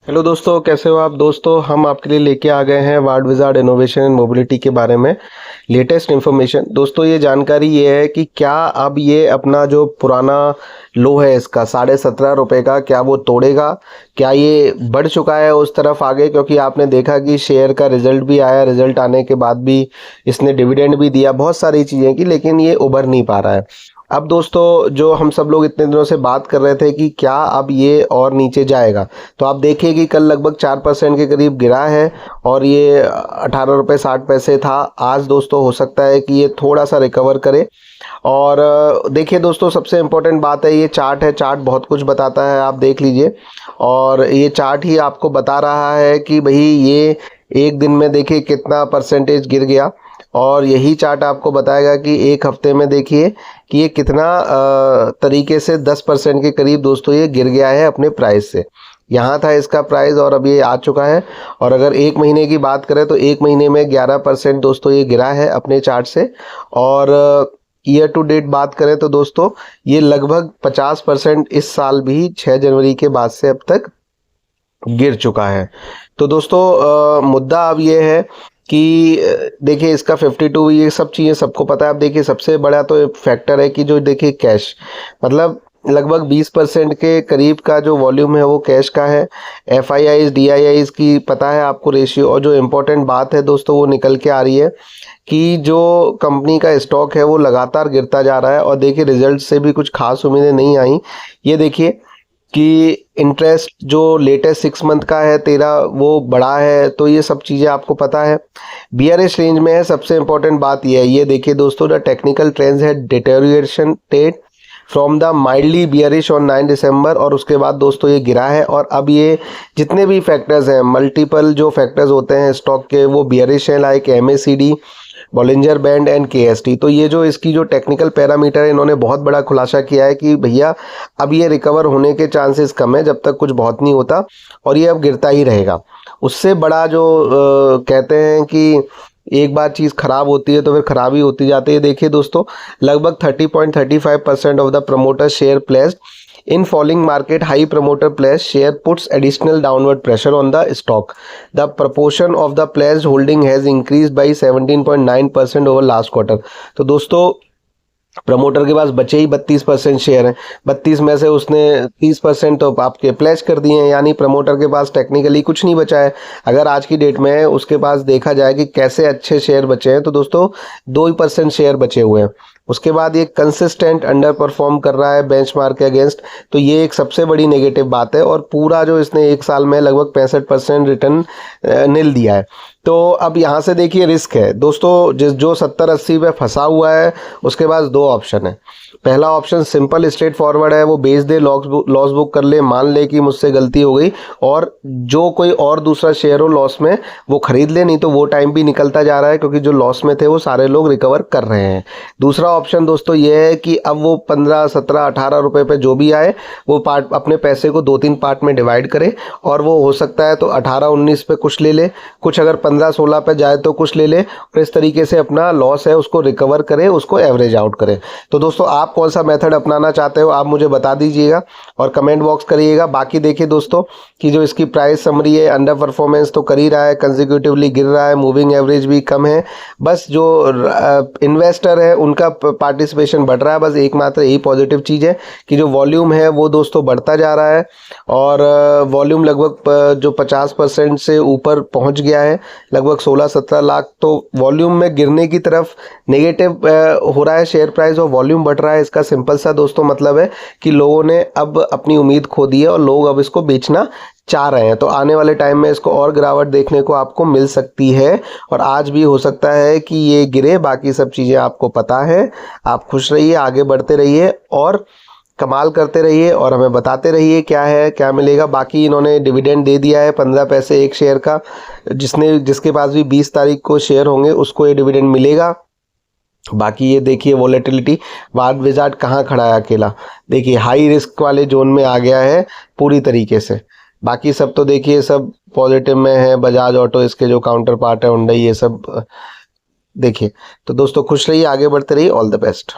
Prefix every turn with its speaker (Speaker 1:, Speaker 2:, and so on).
Speaker 1: Hello दोस्तों, कैसे हो आप दोस्तों। हम आपके लिए लेके आ गए हैं ward wizard innovation and mobility के बारे में लेटेस्ट इन्फॉर्मेशन। दोस्तों ये जानकारी ये है कि क्या अब ये अपना जो पुराना लो है इसका 17.5 रुपये का, क्या वो तोड़ेगा, क्या ये बढ़ चुका है उस तरफ आगे। क्योंकि आपने देखा कि शेयर का रिजल्ट भी आया, रिजल्ट आने के बाद भी इसने डिविडेंड भी दिया, बहुत सारी चीज़ें की, लेकिन ये उभर नहीं पा रहा है। अब दोस्तों जो हम सब लोग इतने दिनों से बात कर रहे थे कि क्या अब ये और नीचे जाएगा, तो आप देखिए कि कल लगभग 4% के करीब गिरा है और ये 18 रुपये 60 पैसे था। आज दोस्तों हो सकता है कि ये थोड़ा सा रिकवर करे। और देखिए दोस्तों, सबसे इम्पोर्टेंट बात है ये चार्ट है। चार्ट बहुत कुछ बताता है, आप देख लीजिए। और ये चार्ट ही आपको बता रहा है कि भाई ये एक दिन में देखिए कितना परसेंटेज गिर गया, और यही चार्ट आपको बताएगा कि एक हफ्ते में देखिए कि ये कितना तरीके से 10% के करीब दोस्तों ये गिर गया है अपने प्राइस से। यहाँ था इसका प्राइस और अब ये आ चुका है। और अगर एक महीने की बात करें तो एक महीने में 11% दोस्तों ये गिरा है अपने चार्ट से। और ईयर टू डेट बात करें तो दोस्तों ये लगभग 50% इस साल भी 6 जनवरी के बाद से अब तक गिर चुका है। तो दोस्तों मुद्दा अब ये है कि देखिए इसका 52, ये सब चीज़ें सबको पता है। अब देखिए सबसे बड़ा तो फैक्टर है कि जो देखिए कैश, मतलब लगभग 20% के करीब का जो वॉल्यूम है वो कैश का है। FIIs DIIs की पता है आपको रेशियो। और जो इम्पोर्टेंट बात है दोस्तों वो निकल के आ रही है कि जो कंपनी का स्टॉक है वो लगातार गिरता जा रहा है। और देखिए रिजल्ट से भी कुछ खास उम्मीदें नहीं आई। ये देखिए कि इंटरेस्ट जो लेटेस्ट 6 मंथ का है 13, वो बढ़ा है। तो ये सब चीज़ें आपको पता है, बियरिश रेंज में है। सबसे इंपॉर्टेंट बात ये है, ये देखिए दोस्तों, द टेक्निकल ट्रेंड्स है deterioration state from the mildly bearish on 9 December. और उसके बाद दोस्तों ये गिरा है। और अब ये जितने भी फैक्टर्स हैं, मल्टीपल जो फैक्टर्स होते हैं स्टॉक के, वो बियरिश हैं, like MACD, Bollinger band and KST। तो ये जो इसकी जो टेक्निकल पैरामीटर है, इन्होंने बहुत बड़ा खुलासा किया है कि भैया अब ये रिकवर होने के चांसेस कम है जब तक कुछ बहुत नहीं होता, और ये अब गिरता ही रहेगा। उससे बड़ा जो कहते हैं कि एक बार चीज़ खराब होती है तो फिर खराब ही होती जाती है। देखिए दोस्तों, लगभग 30.35% of the promoter share placed in falling market, high promoter pledge share puts additional downward pressure on the stock. The proportion of the pledged holding has increased by 17.9% over last quarter. तो दोस्तों promoter के पास बचे ही 32% share हैं। 32 में से उसने 30% तो आपके प्लेज कर दिए हैं, यानी प्रमोटर के पास टेक्निकली कुछ नहीं बचा है। अगर आज की डेट में उसके पास देखा जाए कि कैसे अच्छे शेयर बचे हैं, तो दोस्तों 2% शेयर बचे हुए हैं। उसके बाद ये कंसिस्टेंट अंडर परफॉर्म कर रहा है बेंचमार्क के अगेंस्ट। तो ये एक सबसे बड़ी नेगेटिव बात है। और पूरा जो इसने एक साल में लगभग 65% रिटर्न निल दिया है। तो अब यहाँ से देखिए रिस्क है दोस्तों, जो 70-80 पे फंसा हुआ है उसके पास दो ऑप्शन है। पहला ऑप्शन सिंपल स्ट्रेट फॉरवर्ड है, वो बेच दे, लॉस बुक कर ले, मान ले कि मुझसे गलती हो गई, और जो कोई और दूसरा शेयर हो लॉस में वो खरीद ले। नहीं तो वो टाइम भी निकलता जा रहा है, क्योंकि जो लॉस में थे वो सारे लोग रिकवर कर रहे हैं। दूसरा ऑप्शन दोस्तों ये है कि अब वो 15, 17, 18 रुपये पे जो भी आए वो पार्ट अपने पैसे को 2-3 पार्ट में डिवाइड करे। और वो हो सकता है तो 18-19 पे कुछ ले ले, कुछ अगर 15-16 पे जाए तो कुछ ले ले, और इस तरीके से अपना लॉस है उसको रिकवर करे, उसको एवरेज आउट करे। तो दोस्तों आप कौन सा मेथड अपनाना चाहते हो आप मुझे बता दीजिएगा और कमेंट बॉक्स करिएगा। बाकी देखिए दोस्तों कि जो इसकी प्राइस समरी है, अंडर परफॉर्मेंस तो कर ही रहा है, कंसेक्यूटिवली गिर रहा है, मूविंग एवरेज भी कम है। बस जो इन्वेस्टर है उनका पार्टिसिपेशन बढ़ रहा है। बस एकमात्र यही पॉजिटिव चीज़ है कि जो वॉल्यूम है वो दोस्तों बढ़ता जा रहा है। और वॉल्यूम लगभग जो 50% से ऊपर पहुंच गया है, लगभग 16-17 लाख। तो वॉल्यूम में गिरने की तरफ नेगेटिव हो रहा है शेयर प्राइस, और वॉल्यूम बढ़ रहा है। इसका सिंपल सा दोस्तों मतलब है कि लोगों ने अब अपनी उम्मीद खो दी है और लोग अब इसको बेचना चाह रहे हैं। तो आने वाले टाइम में इसको और गिरावट देखने को आपको मिल सकती है, और आज भी हो सकता है कि ये गिरे। बाकी सब चीज़ें आपको पता है। आप खुश रहिए, आगे बढ़ते रहिए और कमाल करते रहिए, और हमें बताते रहिए क्या है क्या मिलेगा। बाकी इन्होंने डिविडेंड दे दिया है 15 पैसे एक शेयर का। जिसके पास भी 20 तारीख को शेयर होंगे उसको ये डिविडेंड मिलेगा। बाकी ये देखिए वॉलेटिलिटी, वार्ड विजार्ड कहाँ खड़ा है अकेला, देखिए हाई रिस्क वाले जोन में आ गया है पूरी तरीके से। बाकी सब तो देखिए सब पॉजिटिव में है, बजाज ऑटो इसके जो काउंटर पार्ट है, हुंडई, ये सब देखिए। तो दोस्तों खुश रहिए, आगे बढ़ते रहिए, ऑल द बेस्ट।